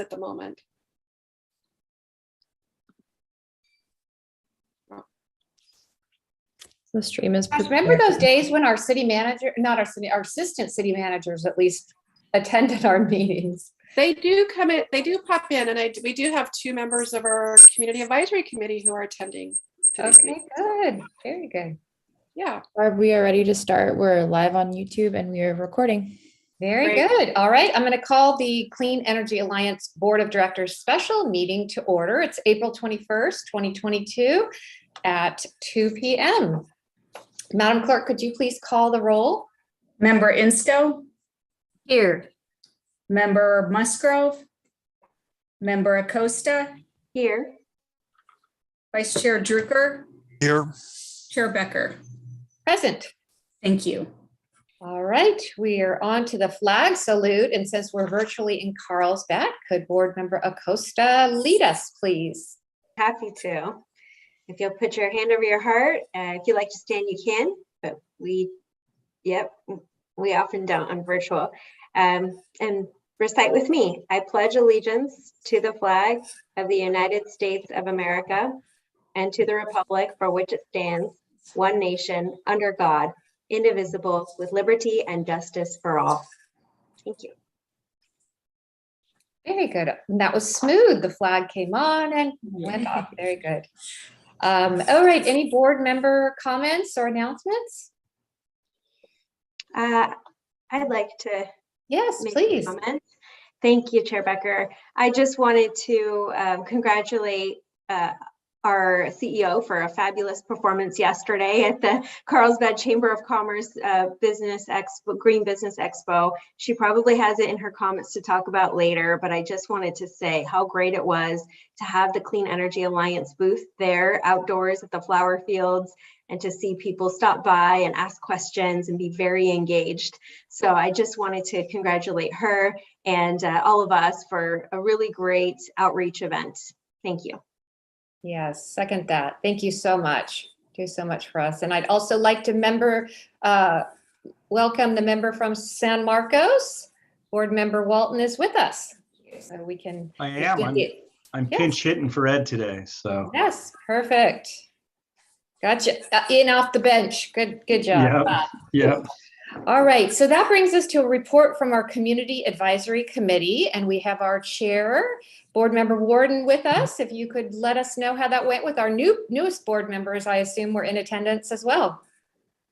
at the moment. The stream is. Remember those days when our city manager, not our city, our assistant city managers at least attended our meetings? They do come in, they do pop in, and we do have 2 members of our community advisory committee who are attending. Okay, good. Very good. Yeah. We are ready to start. We're live on YouTube and we are recording. Very good. All right. I'm going to call the Clean Energy Alliance Board of Directors special meeting to order. It's April 21st, 2022 at 2 p.m. Madam Clerk, could you please call the roll? Member Insto? Here. Member Musgrove? Member Acosta? Here. Vice Chair Drucker? Here. Chair Becker? Present. Thank you. All right, we are on to the flag salute. And since we're virtually in Carlsbad, could Board Member Acosta lead us, please? Happy to. If you'll put your hand over your heart, if you like to stand, you can, but we often don't on virtual. And recite with me. I pledge allegiance to the flag of the United States of America and to the republic for which it stands, one nation, under God, indivisible, with liberty and justice for all. Thank you. Very good. And that was smooth. The flag came on and went off. Very good. All right, any board member comments or announcements? I'd like to Yes, make please. a comment. Thank you, Chair Becker. I just wanted to congratulate our CEO for a fabulous performance yesterday at the Carlsbad Chamber of Commerce Green Business Expo. She probably has it in her comments to talk about later, but I just wanted to say how great it was to have the Clean Energy Alliance booth there outdoors at the flower fields and to see people stop by and ask questions and be very engaged. So I just wanted to congratulate her and all of us for a really great outreach event. Thank you. Yes, second that. Thank you so much. Do so much for us. And I'd also like to welcome the member from San Marcos. Board Member Walton is with us. So we can. I am. I'm Yes. pinch hitting for Ed today. So Yes, perfect. Gotcha. In off the bench. Good job. Yep. All right, so that brings us to a report from our Community Advisory Committee, and we have our chair, Board Member Warden, with us. If you could let us know how that went with our newest board members, I assume were in attendance as well.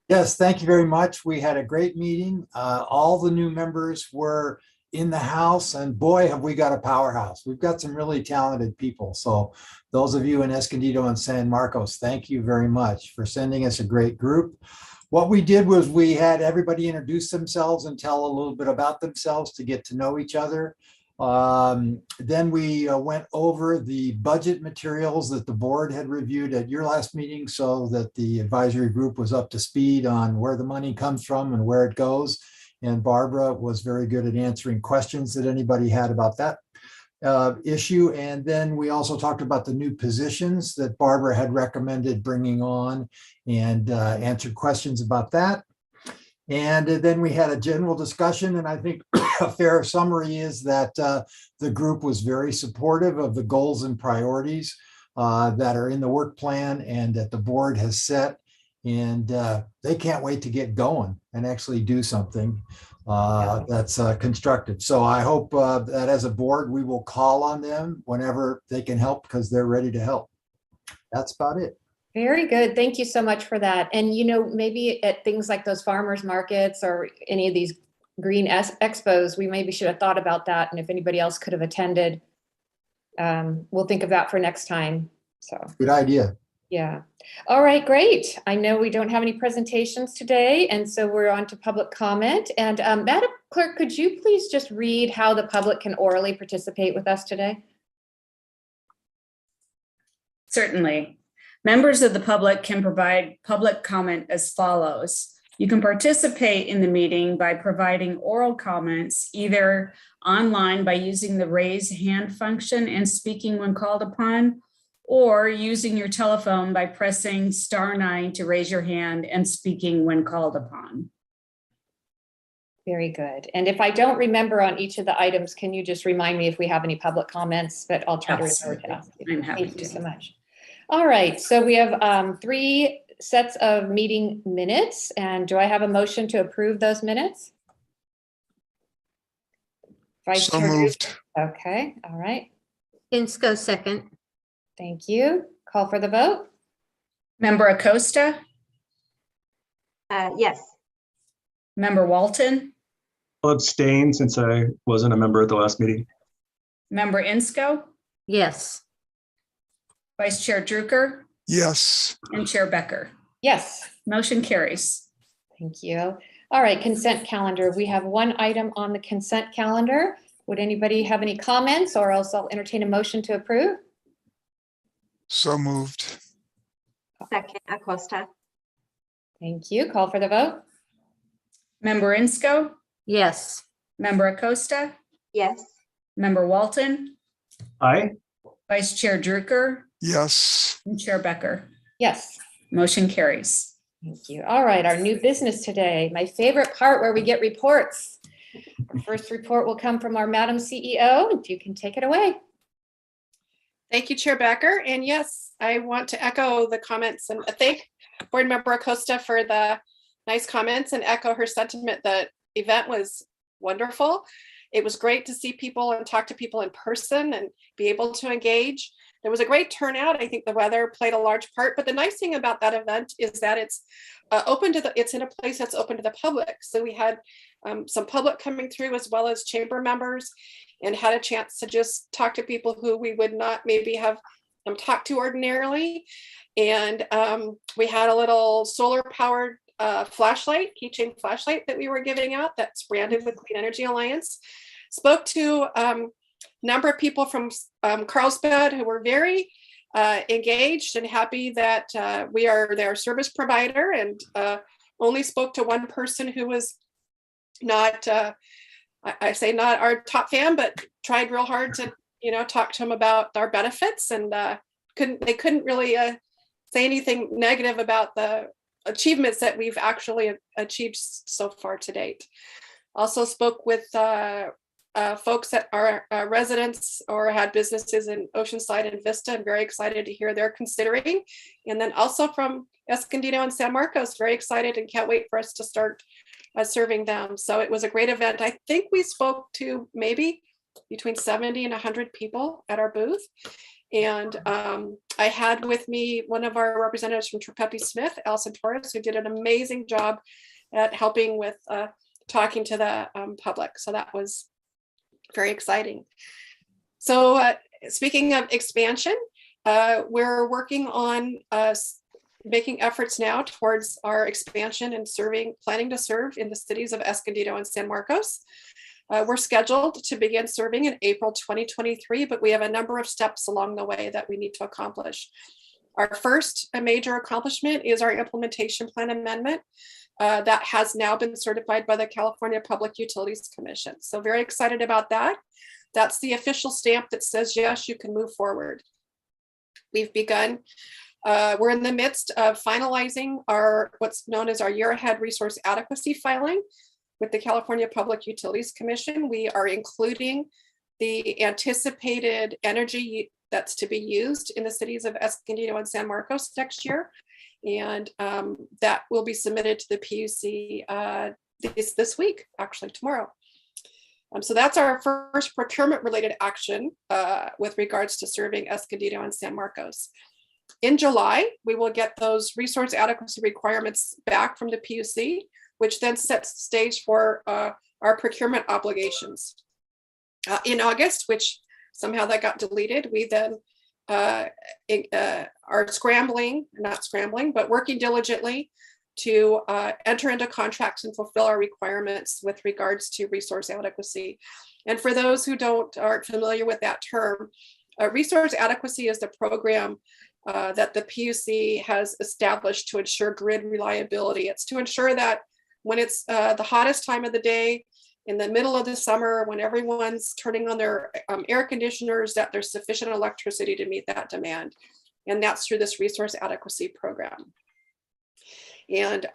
Yes, thank you very much. We had a great meeting. All the new members were in the house, and boy, have we got a powerhouse. We've got some really talented people. So those of you in Escondido and San Marcos, thank you very much for sending us a great group. What we did was we had everybody introduce themselves and tell a little bit about themselves to get to know each other. Then we went over the budget materials that the board had reviewed at your last meeting so that the advisory group was up to speed on where the money comes from and where it goes. And Barbara was very good at answering questions that anybody had about that issue. And then we also talked about the new positions that Barbara had recommended bringing on and answered questions about that. And then we had a general discussion, and I think a fair summary is that the group was very supportive of the goals and priorities that are in the work plan and that the board has set. And they can't wait to get going and actually do something that's constructive. So I hope that as a board, we will call on them whenever they can help because they're ready to help. That's about it. Very good. Thank you so much for that. And, you know, maybe at things like those farmers markets or any of these green expos, we maybe should have thought about that. And if anybody else could have attended, we'll think of that for next time. So good idea. Yeah. All right, great. I know we don't have any presentations today, and so we're on to public comment. And Madam Clerk, could you please just read how the public can orally participate with us today? Certainly. Members of the public can provide public comment as follows. You can participate in the meeting by providing oral comments either online by using the raise hand function and speaking when called upon, or using your telephone by pressing *9 to raise your hand and speaking when called upon. Very good. And if I don't remember on each of the items, can you just remind me if we have any public comments? But I'll try to remember to ask you. I'm happy Thank you to. so much. All right, so we have 3 sets of meeting minutes, and do I have a motion to approve those minutes? Vice So Chair Duke? moved. Okay, all right. Insco second. Thank you. Call for the vote. Member Acosta, Yes. Member Walton, I'll abstain since I wasn't a member at the last meeting. Member Insco, Yes. Vice Chair Druker, Yes. and Chair Becker. Yes. Motion carries. Thank you. All right, consent calendar. We have 1 item on the consent calendar. Would anybody have any comments, or else I'll entertain a motion to approve? So moved. Second, Acosta. Thank you. Call for the vote. Member Insco, Yes. Member Acosta, Yes. Member Walton, Aye. Vice Chair Druker, Yes. and Chair Becker. Yes. Motion carries. Thank you. All right, our new business today, my favorite part where we get reports. Our first report will come from our Madam CEO. If you can take it away. Thank you, Chair Becker. And yes, I want to echo the comments and thank Board Member Acosta for the nice comments and echo her sentiment that event was wonderful. It was great to see people and talk to people in person and be able to engage. There was a great turnout. I think the weather played a large part, but the nice thing about that event is that it's it's in a place that's open to the public. So we had some public coming through as well as chamber members, and had a chance to just talk to people who we would not maybe have talked to ordinarily. And we had a little solar powered flashlight, keychain flashlight that we were giving out that's branded with Clean Energy Alliance. Spoke to number of people from Carlsbad who were very engaged and happy that we are their service provider, and only spoke to one person who was not, I say not our top fan, but tried real hard to, talk to him about our benefits, and they couldn't really say anything negative about the achievements that we've actually achieved so far to date. Also spoke with folks that are residents or had businesses in Oceanside and Vista, and very excited to hear they're considering. And then also from Escondido and San Marcos, very excited and can't wait for us to start serving them. So it was a great event. I think we spoke to maybe between 70 and 100 people at our booth. And I had with me one of our representatives from Trepepi Smith, Alison Torres, who did an amazing job at helping with talking to the public. So that was very exciting. So speaking of expansion, we're working on making efforts now towards our expansion and planning to serve in the cities of Escondido and San Marcos. We're scheduled to begin serving in April 2023, but we have a number of steps along the way that we need to accomplish. Our first major accomplishment is our implementation plan amendment that has now been certified by the California Public Utilities Commission. So very excited about that. That's the official stamp that says, yes, you can move forward. We've begun, we're in the midst of finalizing what's known as our year ahead resource adequacy filing with the California Public Utilities Commission. We are including the anticipated energy that's to be used in the cities of Escondido and San Marcos next year. And that will be submitted to the PUC this week, actually tomorrow. So that's our first procurement related action with regards to serving Escondido and San Marcos. In July, we will get those resource adequacy requirements back from the PUC, which then sets the stage for our procurement obligations. In August, which somehow that got deleted, we then are working diligently to enter into contracts and fulfill our requirements with regards to resource adequacy. And for those who aren't familiar with that term, resource adequacy is the program that the PUC has established to ensure grid reliability. It's to ensure that when it's the hottest time of the day, in the middle of the summer, when everyone's turning on their air conditioners, that there's sufficient electricity to meet that demand. And that's through this resource adequacy program. And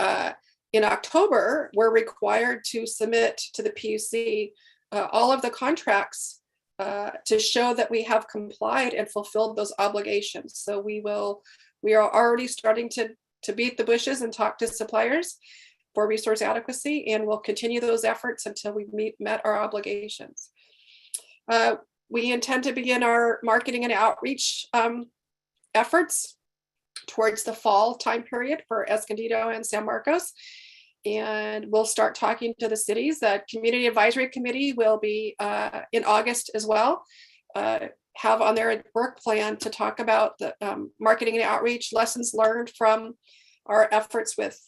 in October, we're required to submit to the PUC all of the contracts to show that we have complied and fulfilled those obligations. So we are already starting to beat the bushes and talk to suppliers for resource adequacy, and we'll continue those efforts until we've met our obligations. We intend to begin our marketing and outreach efforts towards the fall time period for Escondido and San Marcos. And we'll start talking to the cities. The Community Advisory Committee will be in August as well, have on their work plan to talk about the marketing and outreach, lessons learned from our efforts with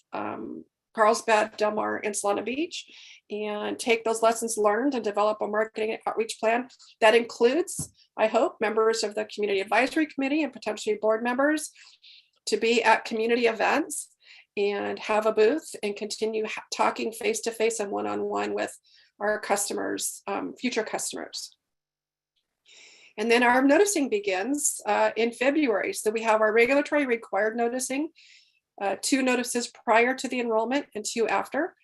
Carlsbad, Del Mar, and Solana Beach, and take those lessons learned and develop a marketing and outreach plan that includes, I hope, members of the Community Advisory Committee and potentially board members to be at community events and have a booth and continue talking face-to-face and one-on-one with our customers, future customers. And then our noticing begins in February. So we have our regulatory required noticing, 2 notices prior to the enrollment and 2 after.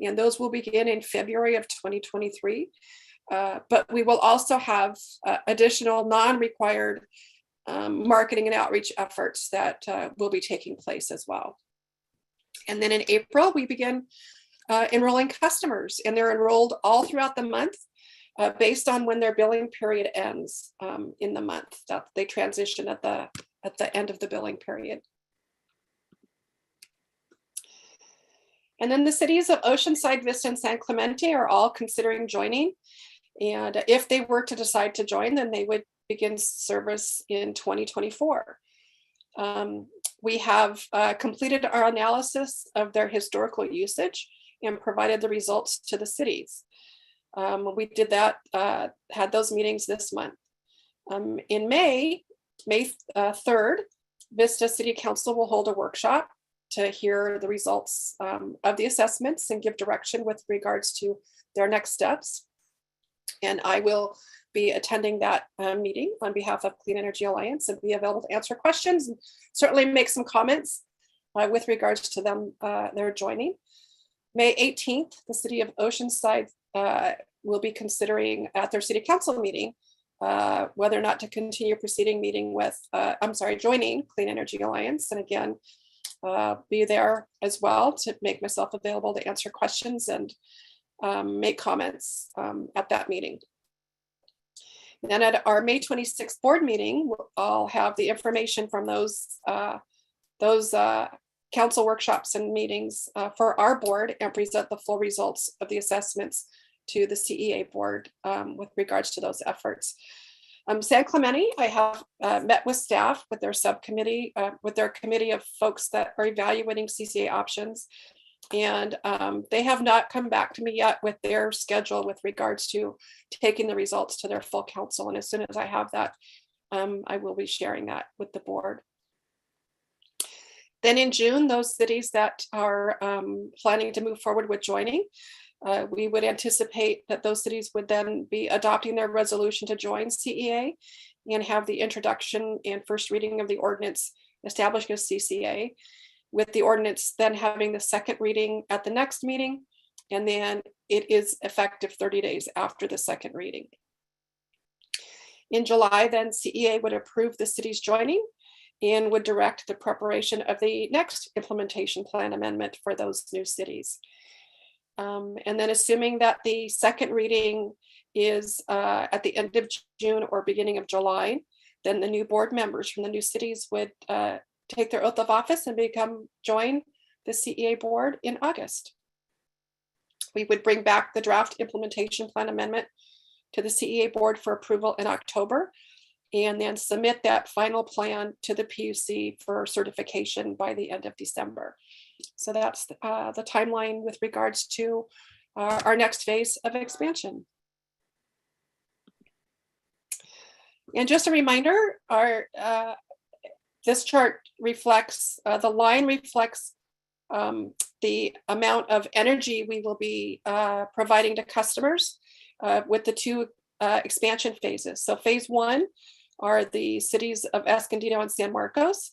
And those will begin in February of 2023. But we will also have additional non-required marketing and outreach efforts that will be taking place as well. And then in April, we begin enrolling customers, and they're enrolled all throughout the month based on when their billing period ends in the month that they transition at the end of the billing period. And then the cities of Oceanside, Vista, and San Clemente are all considering joining. And if they were to decide to join, then they would begin service in 2024. We have completed our analysis of their historical usage and provided the results to the cities. We did that, had those meetings this month. In May 3rd, Vista City Council will hold a workshop to hear the results of the assessments and give direction with regards to their next steps. And I will be attending that meeting on behalf of Clean Energy Alliance and be available to answer questions and certainly make some comments with regards to them, their joining. May 18th, the city of Oceanside will be considering at their city council meeting whether or not to continue proceeding meeting with, joining Clean Energy Alliance. And again, be there as well to make myself available to answer questions and make comments at that meeting. Then at our May 26th board meeting, I'll have the information from those council workshops and meetings for our board and present the full results of the assessments to the CEA board with regards to those efforts. San Clemente, I have met with staff, with their subcommittee, with their committee of folks that are evaluating CCA options. And they have not come back to me yet with their schedule with regards to taking the results to their full council. And as soon as I have that, I will be sharing that with the board. Then in June, those cities that are planning to move forward with joining, we would anticipate that those cities would then be adopting their resolution to join CEA and have the introduction and first reading of the ordinance establishing a CCA, with the ordinance then having the second reading at the next meeting, and then it is effective 30 days after the second reading. In July, then CEA would approve the cities joining and would direct the preparation of the next implementation plan amendment for those new cities. And then assuming that the second reading is at the end of June or beginning of July, then the new board members from the new cities would take their oath of office and join the CEA board in August. We would bring back the draft implementation plan amendment to the CEA board for approval in October, and then submit that final plan to the PUC for certification by the end of December. So that's the timeline with regards to our next phase of expansion. And just a reminder, this chart reflects, the line reflects the amount of energy we will be providing to customers with the 2 expansion phases. So phase 1 are the cities of Escondido and San Marcos.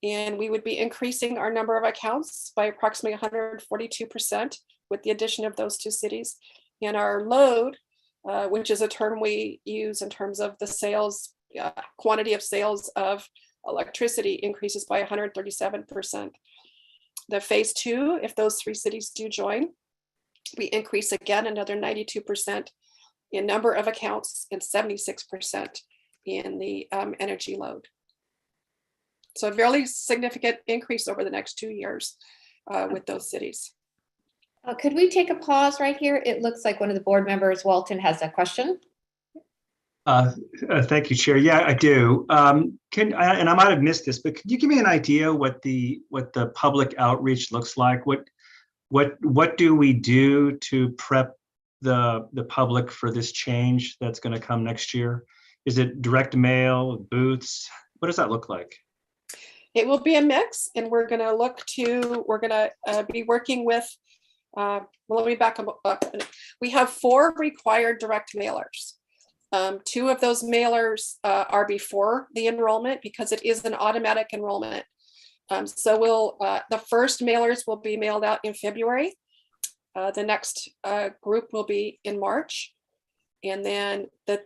And we would be increasing our number of accounts by approximately 142% with the addition of those 2 cities. And our load, which is a term we use in terms of the sales, quantity of sales of electricity, increases by 137%. The phase 2, if those 3 cities do join, we increase again another 92% in number of accounts and 76% in the energy load. So a fairly significant increase over the next 2 years with those cities. Could we take a pause right here? It looks like one of the board members, Walton, has a question. Thank you, Chair. Yeah, I do. And I might have missed this, but could you give me an idea what the public outreach looks like? What do we do to prep the public for this change that's going to come next year? Is it direct mail, booths? What does that look like? It will be a mix, and we're going to be working with, well, let me back up. We have 4 required direct mailers. 2 of those mailers are before the enrollment because it is an automatic enrollment. So the first mailers will be mailed out in February. The next group will be in March. And then the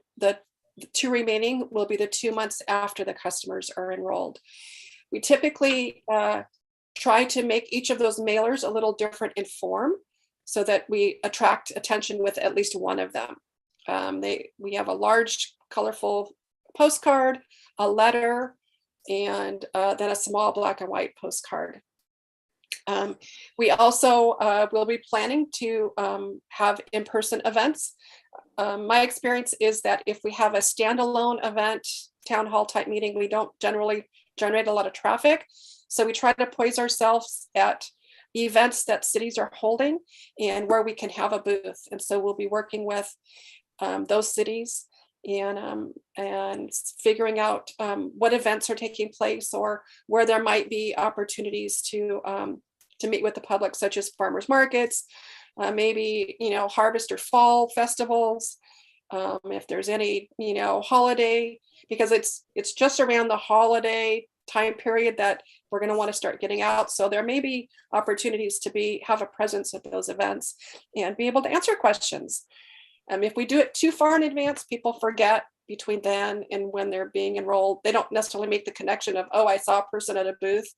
2 remaining will be the 2 months after the customers are enrolled. We typically try to make each of those mailers a little different in form so that we attract attention with at least one of them. We have a large, colorful postcard, a letter, and then a small black and white postcard. We also will be planning to have in-person events. My experience is that if we have a standalone event, town hall type meeting, we don't generally generate a lot of traffic. So we try to poise ourselves at events that cities are holding and where we can have a booth. And so we'll be working with those cities and figuring out what events are taking place or where there might be opportunities to meet with the public, such as farmers markets, maybe harvest or fall festivals. If there's any holiday, because it's just around the holiday time period that we're going to want to start getting out. So there may be opportunities to have a presence at those events and be able to answer questions. If we do it too far in advance, people forget between then and when they're being enrolled. They don't necessarily make the connection of, oh, I saw a person at a booth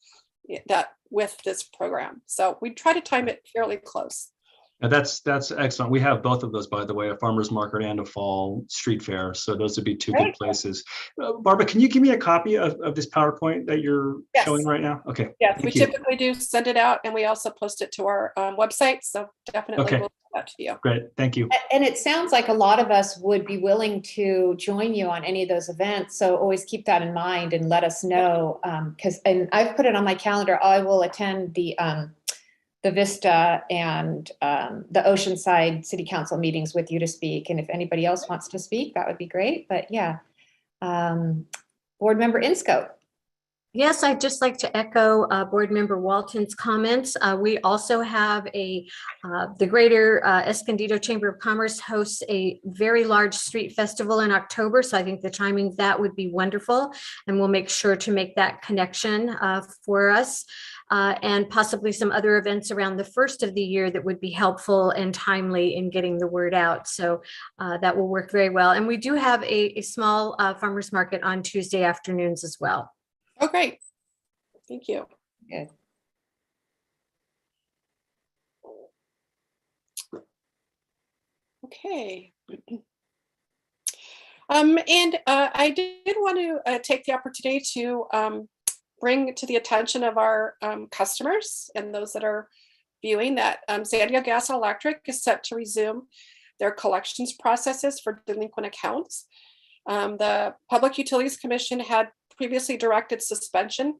that with this program. So we try to time it fairly close. Now that's excellent. We have both of those, by the way, a farmer's market and a fall street fair. So those would be 2 good places. Barbara, can you give me a copy of this PowerPoint that you're showing right now? Okay. Yes, we typically do send it out, and we also post it to our website. So definitely we'll do that to you. Great, thank you. And it sounds like a lot of us would be willing to join you on any of those events. So always keep that in mind and let us know. And I've put it on my calendar. I will attend the Vista and the Oceanside City Council meetings with you to speak. And if anybody else wants to speak, that would be great. But yeah, Board Member Inscoe. Yes, I'd just like to echo Board Member Walton's comments. We also have the Greater Escondido Chamber of Commerce hosts a very large street festival in October. So I think the timing of that would be wonderful. And we'll make sure to make that connection for us. And possibly some other events around the first of the year that would be helpful and timely in getting the word out. So that will work very well. And we do have a small farmers market on Tuesday afternoons as well. Oh, great. Thank you. Good. Okay. And I did want to take the opportunity to bring to the attention of our customers and those that are viewing that San Diego Gas and Electric is set to resume their collections processes for delinquent accounts. The Public Utilities Commission had previously directed suspension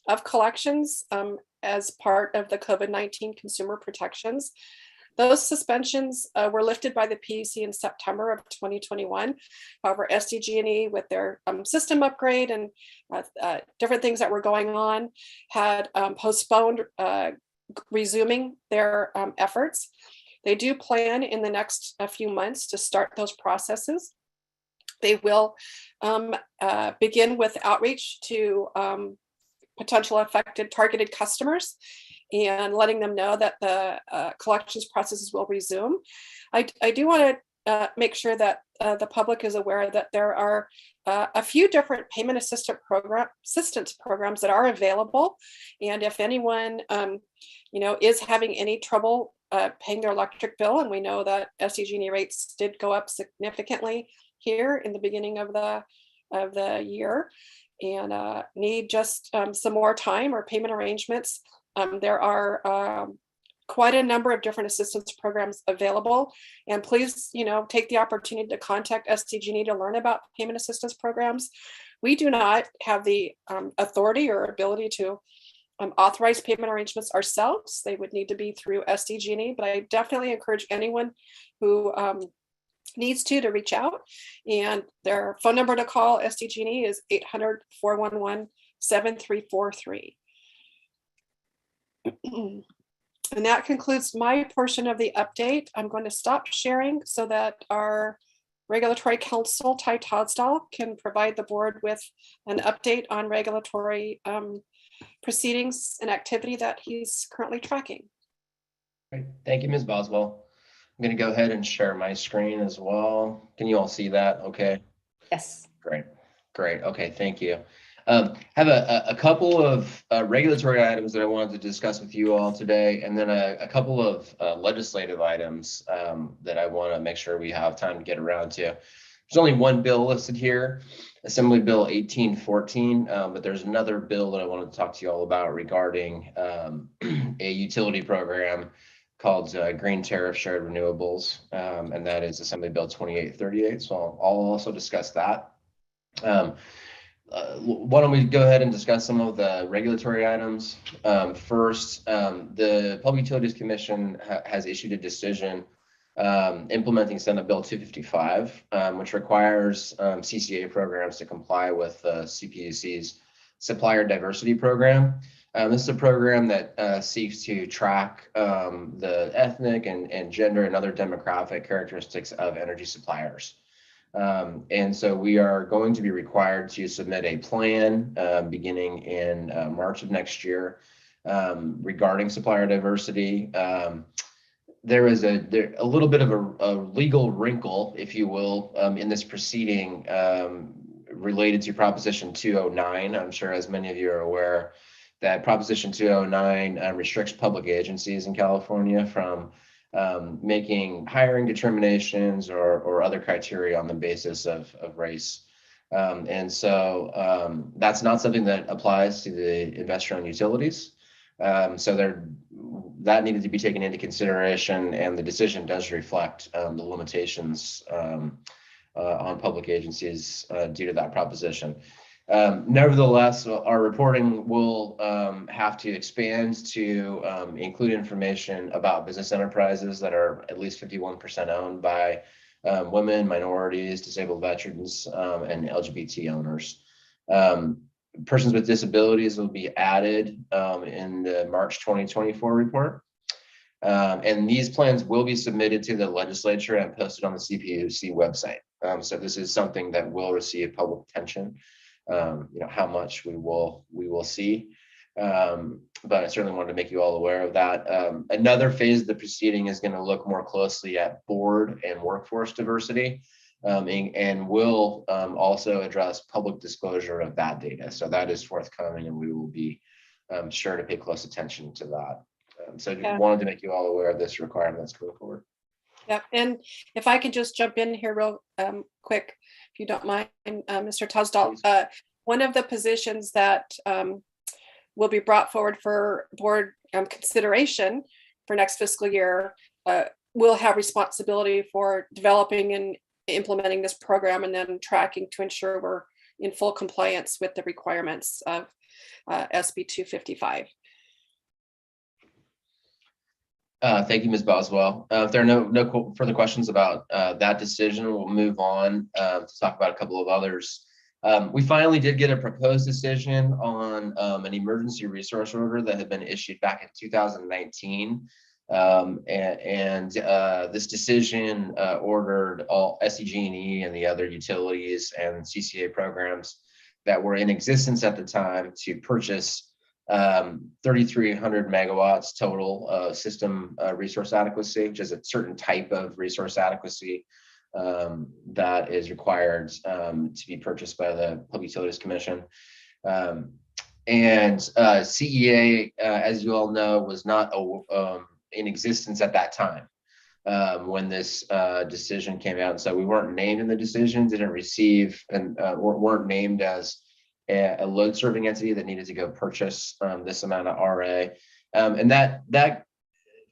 of collections as part of the COVID-19 consumer protections. Those suspensions were lifted by the PUC in September of 2021. However, SDG&E, with their system upgrade and different things that were going on, had postponed resuming their efforts. They do plan in the next few months to start those processes. They will begin with outreach to potential affected targeted customers and letting them know that the collections processes will resume. I do want to make sure that the public is aware that there are a few different payment assistance programs that are available. And if anyone, is having any trouble paying their electric bill, and we know that SDG&E rates did go up significantly here in the beginning of the year, and need just some more time or payment arrangements, there are quite a number of different assistance programs available. And please, take the opportunity to contact SDG&E to learn about payment assistance programs. We do not have the authority or ability to authorize payment arrangements ourselves. They would need to be through SDG&E, but I definitely encourage anyone who needs to reach out. And their phone number to call SDG&E is 800-411-7343. And that concludes my portion of the update. I'm going to stop sharing so that our regulatory counsel, Ty Todsdal, can provide the board with an update on regulatory proceedings and activity that he's currently tracking. Great. Thank you, Ms. Boswell. I'm going to go ahead and share my screen as well. Can you all see that? Okay. Yes. Great. Okay. Thank you. Have a couple of regulatory items that I wanted to discuss with you all today, and then a couple of legislative items that I want to make sure we have time to get around to. There's only one bill listed here, Assembly Bill 1814, but there's another bill that I wanted to talk to you all about regarding a utility program called Green Tariff Shared Renewables, and that is Assembly Bill 2838. So I'll also discuss that. Why don't we go ahead and discuss some of the regulatory items? First, the Public Utilities Commission has issued a decision implementing Senate Bill 255, which requires CCA programs to comply with CPUC's Supplier Diversity Program. This is a program that seeks to track the ethnic and gender and other demographic characteristics of energy suppliers. And so we are going to be required to submit a plan beginning in March of next year regarding supplier diversity. There is a little bit of a legal wrinkle, if you will, in this proceeding related to Proposition 209. I'm sure, as many of you are aware, that Proposition 209 restricts public agencies in California from making hiring determinations or other criteria on the basis of race. And so that's not something that applies to the investor-owned utilities. So that needed to be taken into consideration, and the decision does reflect the limitations on public agencies due to that proposition. Nevertheless, our reporting will have to expand to include information about business enterprises that are at least 51% owned by women, minorities, disabled veterans, and LGBT owners. Persons with disabilities will be added in the March 2024 report. And these plans will be submitted to the legislature and posted on the CPUC website. So this is something that will receive public attention. How much we will see, but I certainly wanted to make you all aware of that. Another phase of the proceeding is going to look more closely at board and workforce diversity, and will also address public disclosure of that data. So that is forthcoming, and we will be sure to pay close attention to that. So I wanted to make you all aware of this requirement that's going forward. Yep, and if I could just jump in here real quick, if you don't mind, Mr. Todsdal, one of the positions that will be brought forward for board consideration for next fiscal year will have responsibility for developing and implementing this program and then tracking to ensure we're in full compliance with the requirements of SB 255. Thank you, Ms. Boswell. If there are no further questions about that decision, we'll move on to talk about a couple of others. We finally did get a proposed decision on an emergency resource order that had been issued back in 2019. This decision ordered all SDG&E and the other utilities and CCA programs that were in existence at the time to purchase 3,300 megawatts total system resource adequacy, which is a certain type of resource adequacy that is required to be purchased by the Public Utilities Commission. And CEA, as you all know, was not in existence at that time when this decision came out. And so we weren't named in the decision, didn't receive, and weren't named as a load serving entity that needed to go purchase this amount of RA. And that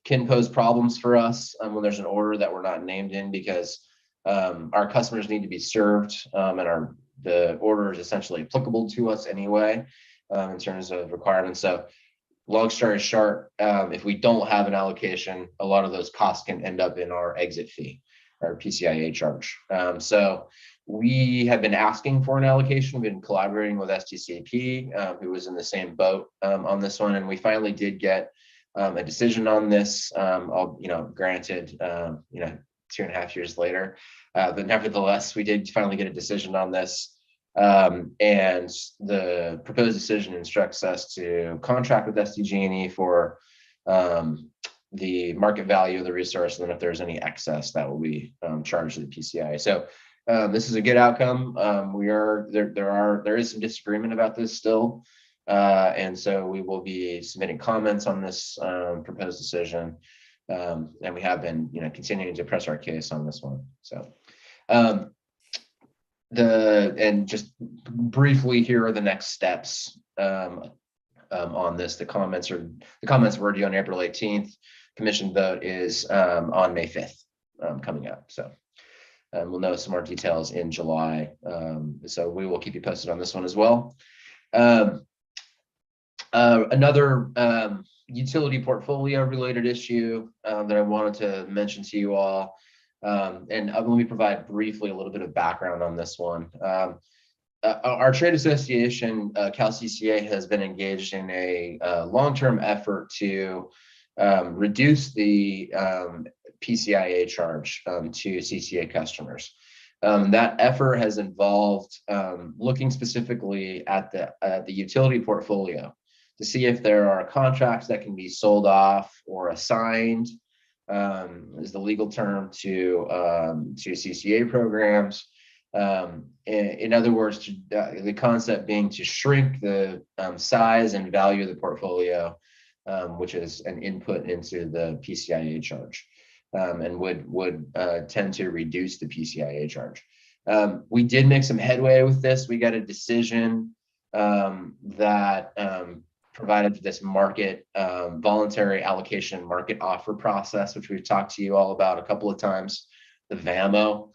can pose problems for us when there's an order that we're not named in, because our customers need to be served, and the order is essentially applicable to us anyway in terms of requirements. So long story short, if we don't have an allocation, a lot of those costs can end up in our exit fee, our PCIA charge. So we have been asking for an allocation. We've been collaborating with STCP, who was in the same boat on this one, and we finally did get a decision on this. Granted, 2.5 years later, but nevertheless, we did finally get a decision on this. And the proposed decision instructs us to contract with SDG&E for the market value of the resource, and then if there's any excess, that will be charged to the PCI. So this is a good outcome. There is some disagreement about this still, and so we will be submitting comments on this proposed decision, and we have been, continuing to press our case on this one. So. And just briefly, here are the next steps on this. The comments were due on April 18th. Commission vote is on May 5th coming up. So we'll know some more details in July. So we will keep you posted on this one as well. Another utility portfolio related issue that I wanted to mention to you all. And let me provide briefly a little bit of background on this one. Our trade association, CalCCA, has been engaged in a long-term effort to reduce the PCIA charge to CCA customers. That effort has involved looking specifically at the utility portfolio to see if there are contracts that can be sold off or assigned, is the legal term, to CCA programs. In other words, the concept being to shrink the size and value of the portfolio, which is an input into the PCIA charge, and would tend to reduce the PCIA charge. We did make some headway with this. We got a decision that provided this market voluntary allocation market offer process, which we've talked to you all about a couple of times, the VAMO.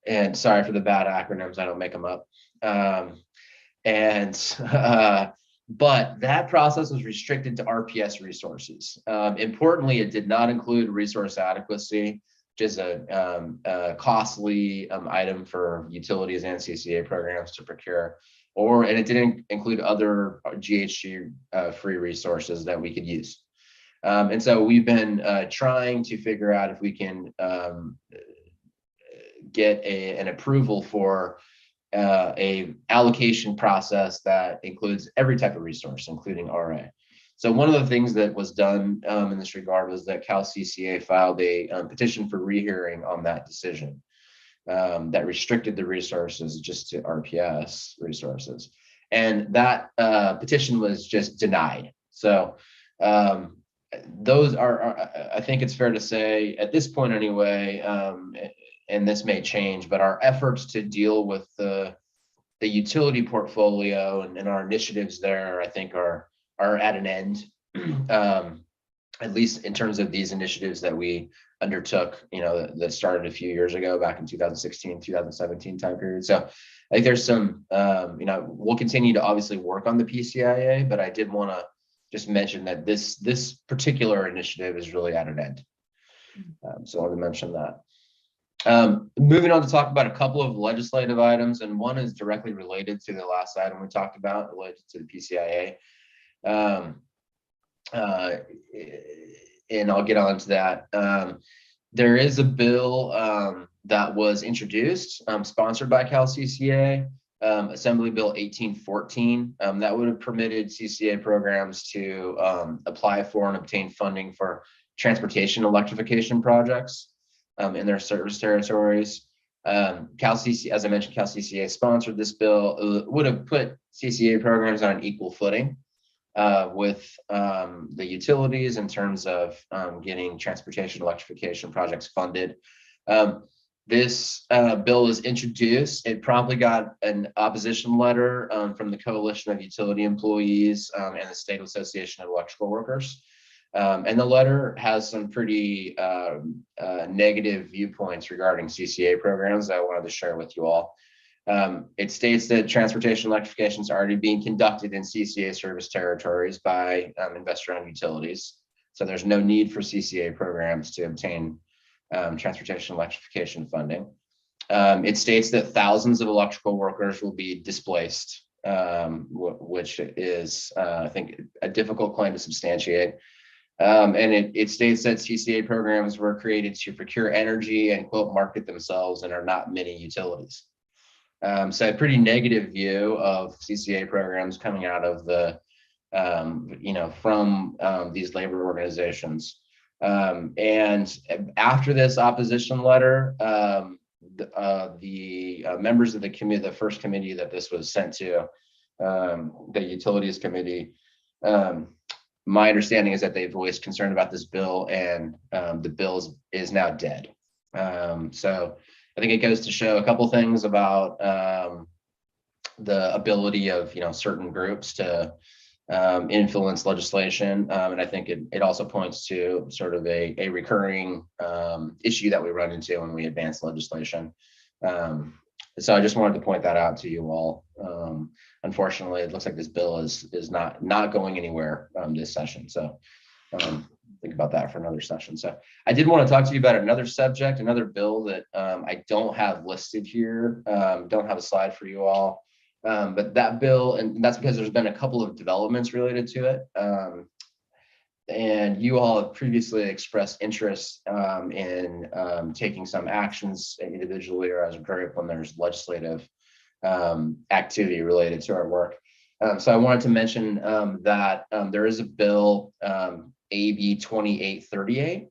And sorry for the bad acronyms, I don't make them up. But that process was restricted to RPS resources. Importantly, it did not include resource adequacy, which is a costly item for utilities and CCA programs to procure. And it didn't include other GHG free resources that we could use. And so we've been trying to figure out if we can get an approval for a allocation process that includes every type of resource, including RA. So one of the things that was done in this regard was that CalCCA filed a petition for rehearing on that decision. That restricted the resources just to RPS resources. And that petition was just denied. So those are, I think it's fair to say at this point anyway, and this may change, but our efforts to deal with the utility portfolio and our initiatives there, I think are at an end, at least in terms of these initiatives that we undertook, that started a few years ago, back in 2016, 2017 time period. So I think there's some, we'll continue to obviously work on the PCIA, but I did want to just mention that this particular initiative is really at an end. So I want to mention that. Moving on to talk about a couple of legislative items, and one is directly related to the last item we talked about, related to the PCIA. And I'll get on to that. There is a bill that was introduced, sponsored by CalCCA, Assembly Bill 1814. That would have permitted CCA programs to apply for and obtain funding for transportation electrification projects in their service territories. As I mentioned, Cal CCA sponsored this bill. Would have put CCA programs on an equal footing with the utilities in terms of getting transportation electrification projects funded. This bill was introduced. It promptly got an opposition letter from the Coalition of Utility Employees and the State Association of Electrical Workers. And the letter has some pretty negative viewpoints regarding CCA programs that I wanted to share with you all. It states that transportation electrification is already being conducted in CCA service territories by investor-owned utilities. So there's no need for CCA programs to obtain transportation electrification funding. It states that thousands of electrical workers will be displaced, which is, I think, a difficult claim to substantiate. And it states that CCA programs were created to procure energy and, quote, market themselves and are not mini utilities. So a pretty negative view of CCA programs coming out of the, from these labor organizations. And after this opposition letter, the members of the committee, the first committee that this was sent to, the Utilities Committee, my understanding is that they voiced concern about this bill, and the bill is now dead. So I think it goes to show a couple things about the ability of certain groups to influence legislation, and I think it also points to sort of a recurring issue that we run into when we advance legislation. So I just wanted to point that out to you all. Unfortunately, it looks like this bill is not going anywhere this session. So think about that for another session. So I did want to talk to you about another subject, another bill that I don't have listed here. Don't have a slide for you all. But that bill, and that's because there's been a couple of developments related to it. And you all have previously expressed interest in taking some actions individually or as a group when there's legislative activity related to our work. So I wanted to mention that there is a bill, AB 2838,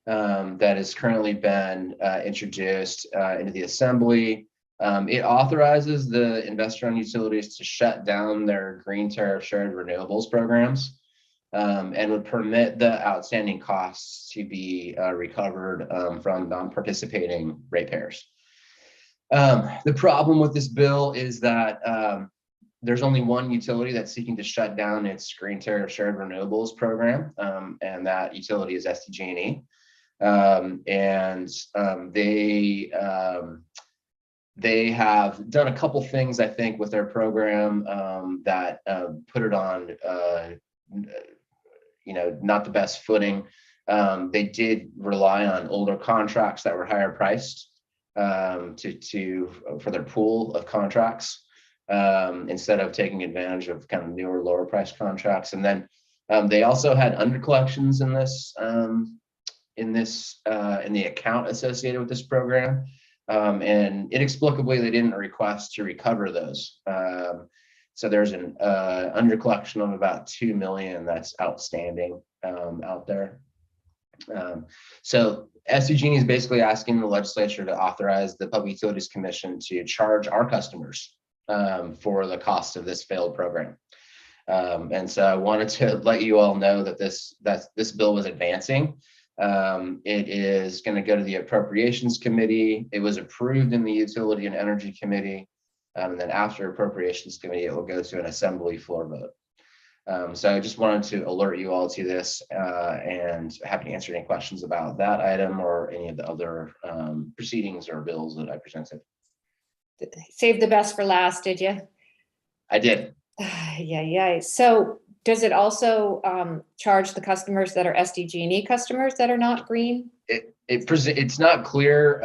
that has currently been introduced into the Assembly. It authorizes the investor-owned utilities to shut down their green tariff shared renewables programs, and would permit the outstanding costs to be recovered from non-participating ratepayers. The problem with this bill is that there's only one utility that's seeking to shut down its green tariff shared renewables program, and that utility is SDG&E. They have done a couple things, I think, with their program that put it on, not the best footing. They did rely on older contracts that were higher priced for their pool of contracts, instead of taking advantage of kind of newer, lower priced contracts. And then they also had undercollections in the account associated with this program. And inexplicably, they didn't request to recover those. So there's an undercollection of about $2 million that's outstanding out there. So SDG&E is basically asking the legislature to authorize the Public Utilities Commission to charge our customers for the cost of this failed program. And so I wanted to let you all know that this bill was advancing. It is going to go to the Appropriations Committee. It was approved in the Utility and Energy Committee. And then after Appropriations Committee, it will go to an Assembly floor vote. So I just wanted to alert you all to this, and happy to answer any questions about that item or any of the other proceedings or bills that I presented. Save the best for last, did you? I did. Yeah. So does it also charge the customers that are SDG&E customers that are not green? It's not clear.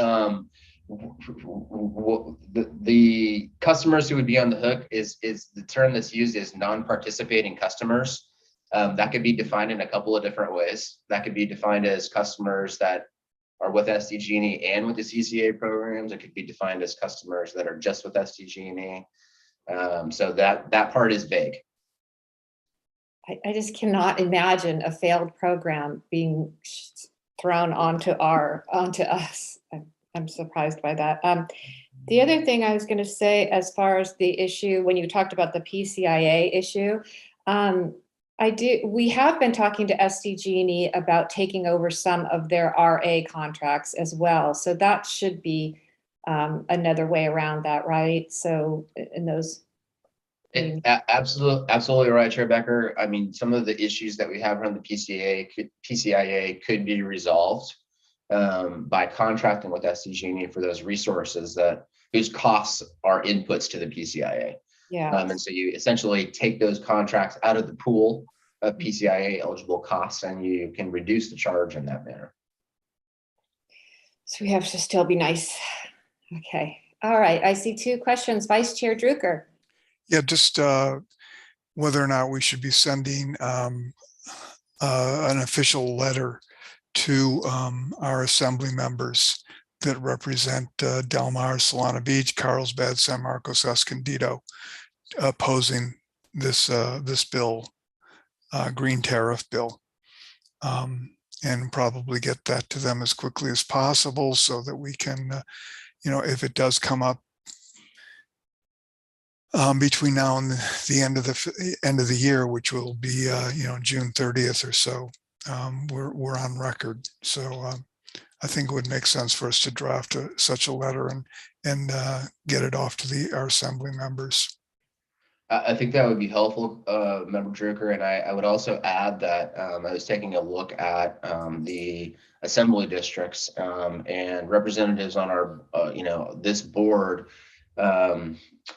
The customers who would be on the hook is the term that's used as non-participating customers. That could be defined in a couple of different ways. That could be defined as customers that are with SDG&E and with the CCA programs. It could be defined as customers that are just with SDG&E. So that part is vague. I just cannot imagine a failed program being thrown onto us. I'm surprised by that. The other thing I was going to say, as far as the issue, when you talked about the PCIA issue, we have been talking to SDG&E about taking over some of their RA contracts as well. So that should be another way around that, right? So in those. Absolutely right, Chair Becker. I mean, some of the issues that we have around the PCIA could be resolved by contracting with SDG&E for those resources whose costs are inputs to the PCIA. Yeah. And so you essentially take those contracts out of the pool of PCIA eligible costs, and you can reduce the charge in that manner. So we have to still be nice. Okay. All right. I see 2 questions. Vice Chair Drucker. Yeah, just whether or not we should be sending an official letter to our assembly members that represent Del Mar, Solana Beach, Carlsbad, San Marcos, Escondido, opposing this bill, green tariff bill, and probably get that to them as quickly as possible so that we can, if it does come up between now and the end of the year, which will be June 30th or so, we're on record. So I think it would make sense for us to draft such a letter and get it off to our assembly members. I think that would be helpful, Member Drucker, and I would also add that I was taking a look at the assembly districts and representatives on our, this board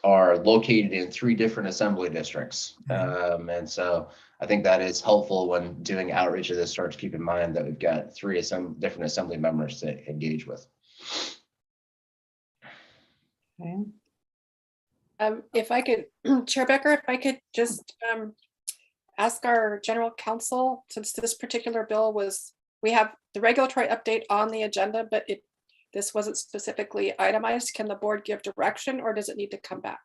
are located in 3 different assembly districts. And so I think that is helpful when doing outreach of this sort, to keep in mind that we've got 3 different assembly members to engage with. Okay. If I could, Chair Becker, if I could just ask our general counsel, since this particular bill we have the regulatory update on the agenda, but this wasn't specifically itemized. Can the board give direction, or does it need to come back?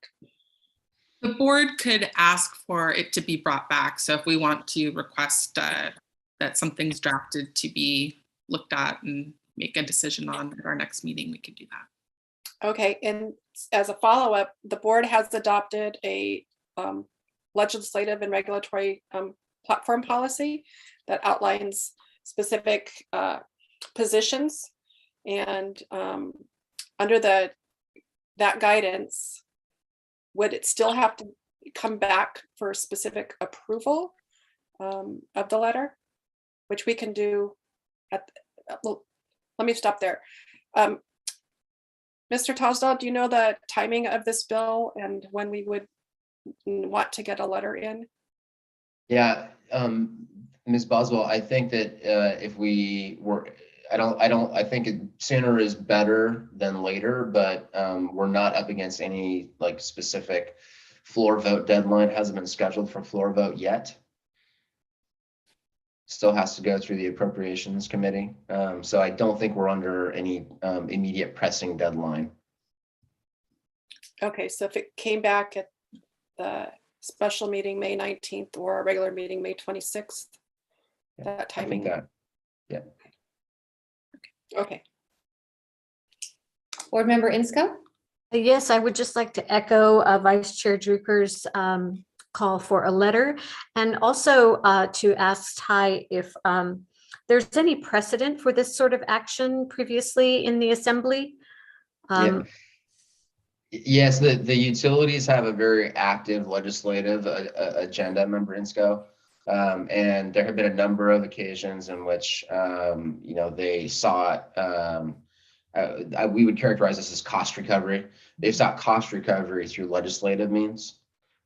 The board could ask for it to be brought back. So if we want to request that something's drafted to be looked at and make a decision on at our next meeting, we could do that. Okay, and as a follow-up, the board has adopted a legislative and regulatory platform policy that outlines specific positions, and under that guidance, would it still have to come back for specific approval of the letter, which we can do let me stop there. Mr. Tosdahl, do you know the timing of this bill and when we would want to get a letter in? Yeah, Ms. Boswell, I think that if we were, I think sooner is better than later, but we're not up against any specific floor vote deadline. Hasn't been scheduled for floor vote yet. Still has to go through the appropriations committee. So I don't think we're under any immediate pressing deadline. Okay, so if it came back at the special meeting May 19th or a regular meeting May 26th, that timing. Yeah. Okay. Board Member Inscoe? Yes, I would just like to echo Vice Chair Drucker's call for a letter, and also to ask Ty if there's any precedent for this sort of action previously in the assembly. Yes, the utilities have a very active legislative agenda, Member Inscoe. And there have been a number of occasions in which, they sought, we would characterize this as cost recovery. They've sought cost recovery through legislative means.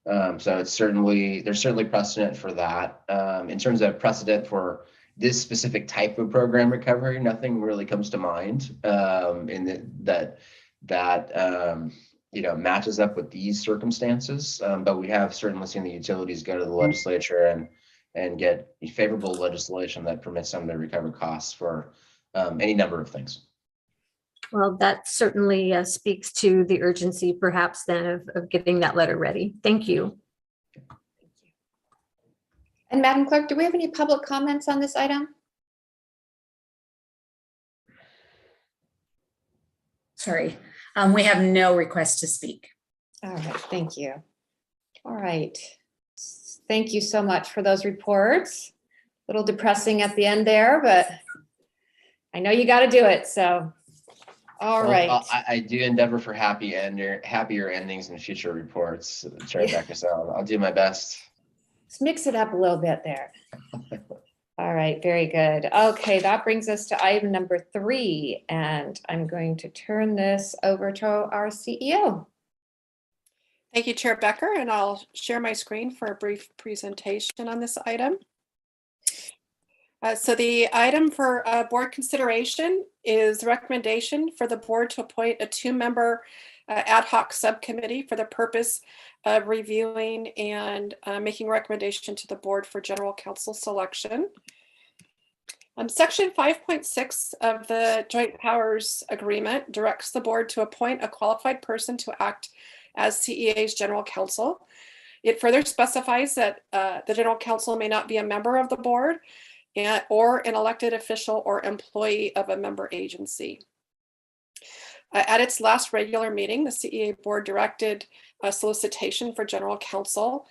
So there's certainly precedent for that. In terms of precedent for this specific type of program recovery, nothing really comes to mind that matches up with these circumstances. But we have certainly seen the utilities go to the legislature and get favorable legislation that permits them to recover costs for any number of things. Well, that certainly speaks to the urgency perhaps then of getting that letter ready. Thank you. And Madam Clerk, do we have any public comments on this item? Sorry, we have no request to speak. All right, thank you. All right. Thank you so much for those reports. A little depressing at the end there, but I know you got to do it, so. All Well, right. I do endeavor for happier endings in future reports, Chair Yeah. Becker, so I'll do my best. Let's mix it up a little bit there. All right, very good. Okay, that brings us to item number 3, and I'm going to turn this over to our CEO. Thank you, Chair Becker, and I'll share my screen for a brief presentation on this item. So the item for board consideration is the recommendation for the board to appoint a 2-member ad hoc subcommittee for the purpose of reviewing and making recommendation to the board for general counsel selection. Section 5.6 of the Joint Powers Agreement directs the board to appoint a qualified person to act as CEA's general counsel. It further specifies that the general counsel may not be a member of the board or an elected official or employee of a member agency. At its last regular meeting, the CEA board directed a solicitation for general counsel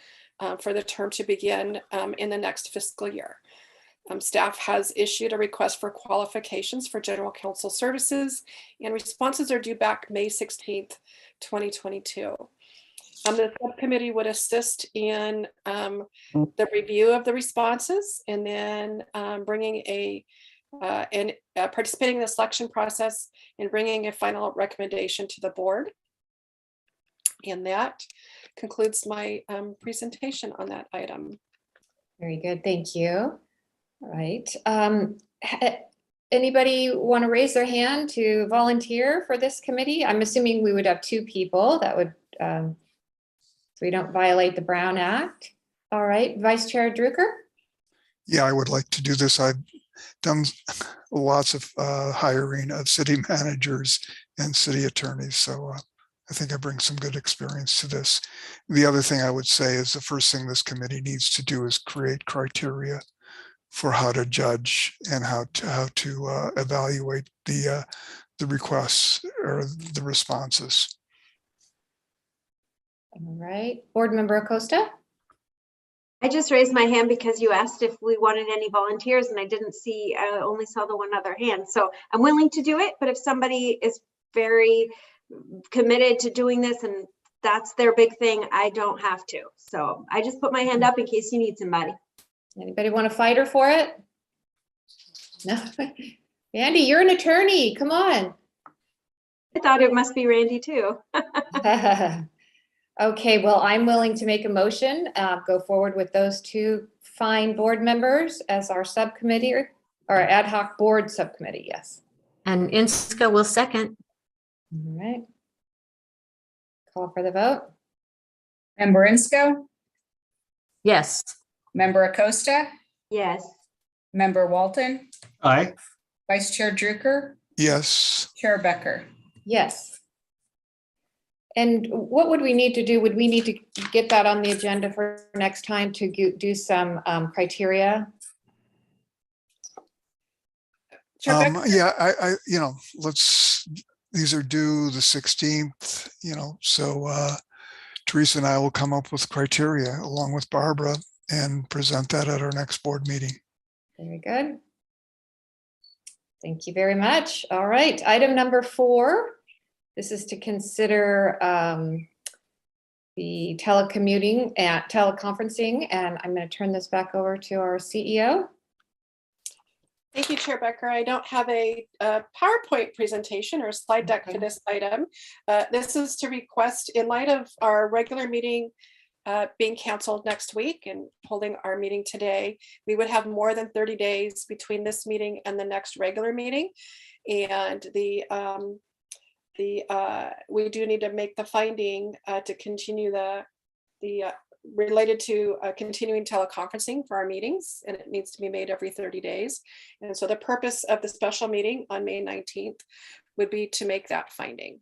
for the term to begin in the next fiscal year. Staff has issued a request for qualifications for general counsel services, and responses are due back May 16th, 2022. The subcommittee would assist in the review of the responses and then participating in the selection process and bringing a final recommendation to the board. And that concludes my presentation on that item. Very good, thank you. All right. Anybody want to raise their hand to volunteer for this committee? I'm assuming we would have 2 people that would, so we don't violate the Brown Act. All right, Vice Chair Drucker? Yeah, I would like to do this. I've done lots of hiring of city managers and city attorneys, so I think I bring some good experience to this. The other thing I would say is the first thing this committee needs to do is create criteria for how to judge and how to evaluate the requests or the responses. All right, Board Member Acosta? I just raised my hand because you asked if we wanted any volunteers and I didn't see, I only saw the one other hand. So I'm willing to do it, but if somebody is very committed to doing this and that's their big thing, I don't have to. So I just put my hand up in case you need somebody. Anybody want to fight her for it? No. Andy, you're an attorney. Come on. I thought it must be Randy too. Okay, well, I'm willing to make a motion, go forward with those 2 fine board members as our subcommittee or ad hoc board subcommittee, yes. And Inska will second. All right. Call for the vote. Member Insco, Yes. Member Acosta, Yes. Member Walton, Aye. Vice Chair Drucker, Yes, Chair Becker. Yes. And what would we need to do? Would we need to get that on the agenda for next time to do some criteria? Chair Becker? yeah, I these are due the 16th, so Teresa and I will come up with criteria along with Barbara and present that at our next board meeting. Very good. Thank you very much. All right, item number 4. This is to consider the telecommuting and teleconferencing, and I'm going to turn this back over to our CEO. Thank you, Chair Becker. I don't have a PowerPoint presentation or a slide deck for this item. This is to request, in light of our regular meeting being canceled next week and holding our meeting today, we would have more than 30 days between this meeting and the next regular meeting. And we do need to make the finding to continue the related to continuing teleconferencing for our meetings, and it needs to be made every 30 days. And so the purpose of the special meeting on May 19th would be to make that finding.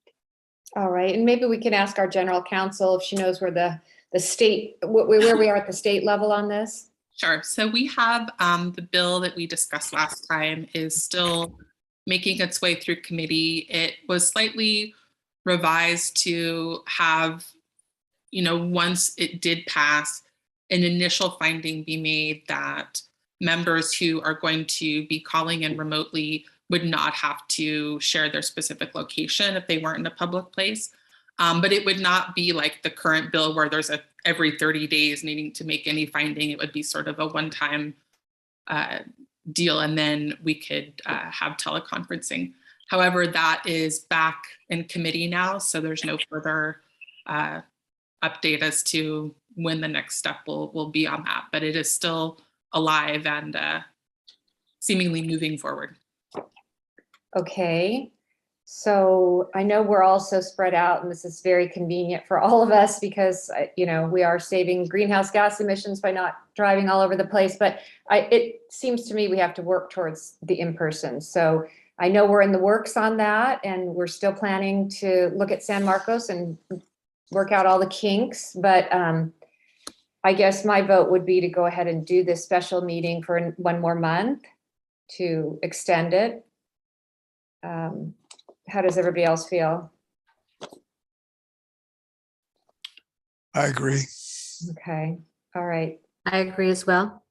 All right, and maybe we can ask our general counsel if she knows where the state, where we are at the state level on this. Sure. So we have the bill that we discussed last time is still making its way through committee. It was slightly revised to have, once it did pass, an initial finding be made that members who are going to be calling in remotely would not have to share their specific location if they weren't in a public place. But it would not be like the current bill where there's every 30 days needing to make any finding. It would be sort of a one-time deal, and then we could have teleconferencing. However, that is back in committee now, so there's no further update as to when the next step will be on that, but it is still alive and seemingly moving forward. Okay, so I know we're all so spread out, and this is very convenient for all of us because, we are saving greenhouse gas emissions by not driving all over the place, but it seems to me we have to work towards the in-person. So I know we're in the works on that, and we're still planning to look at San Marcos and work out all the kinks, but I guess my vote would be to go ahead and do this special meeting for one more month to extend it. How does everybody else feel? I agree. Okay, all right, I agree as well.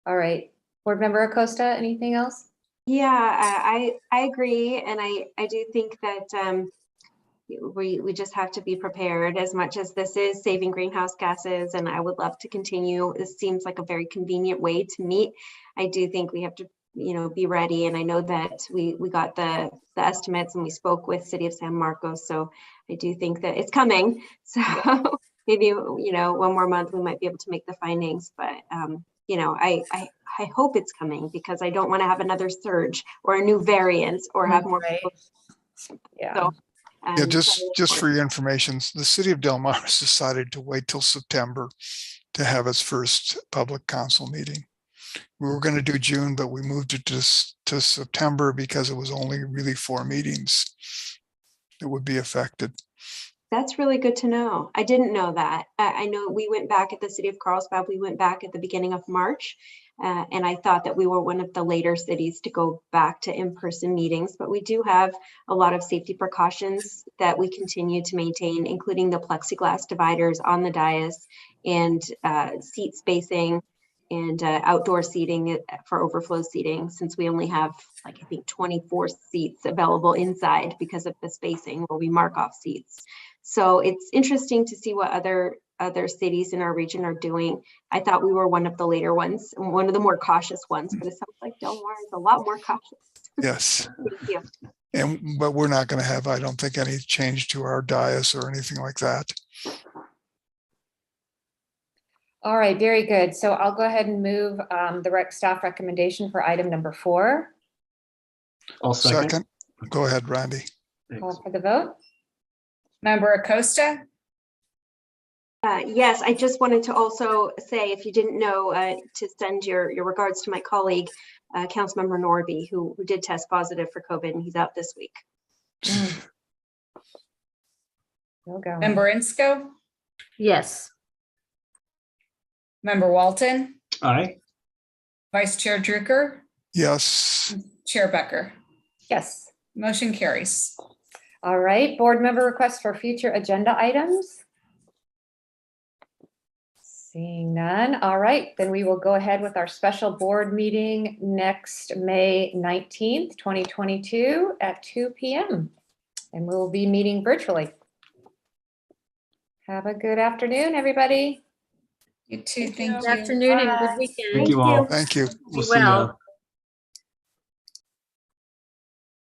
all right. Board Member Acosta, anything else? Yeah, I agree. And I do think that we just have to be prepared, as much as this is saving greenhouse gases, and I would love to continue. This seems like a very convenient way to meet. I do think we have to be ready. And I know that we got the estimates and we spoke with City of San Marcos. So I do think that it's coming. So maybe, one more month we might be able to make the findings, but I hope it's coming, because I don't want to have another surge or a new variant or have more Right. people. Yeah. So, Yeah, just for your information, the city of Del Mar has decided to wait till September to have its first public council meeting. We were going to do June, but we moved it to September because it was only really 4 meetings that would be affected. That's really good to know. I didn't know that. I know we went back at the city of Carlsbad. We went back at the beginning of March, and I thought that we were one of the later cities to go back to in-person meetings. But we do have a lot of safety precautions that we continue to maintain, including the plexiglass dividers on the dais and seat spacing and outdoor seating for overflow seating, since we only have, I think 24 seats available inside because of the spacing where we mark off seats. So it's interesting to see what other cities in our region are doing. I thought we were one of the later ones, and one of the more cautious ones, but it sounds like Del Mar is a lot more cautious. Yes. Thank you. But we're not going to have, I don't think, any change to our dais or anything like that. All right, very good. So I'll go ahead and move the staff recommendation for item number 4. I'll second. Second, go ahead, Randy. Thanks. Call for the vote. Member Acosta, Yes, I just wanted to also say, if you didn't know, to send your regards to my colleague, Councilmember Norby, who did test positive for COVID, and he's out this week. We'll go. Member Insco, Yes. Member Walton, Aye. Vice Chair Drucker, Yes. Chair Becker. Yes. Motion carries. All right, board member requests for future agenda items. Seeing none. All right, then we will go ahead with our special board meeting next May 19th, 2022 at 2 p.m. And we'll be meeting virtually. Have a good afternoon, everybody. You too. Thank Good you. afternoon and Bye. good weekend. Thank you all. Thank you. We'll Be see you. well.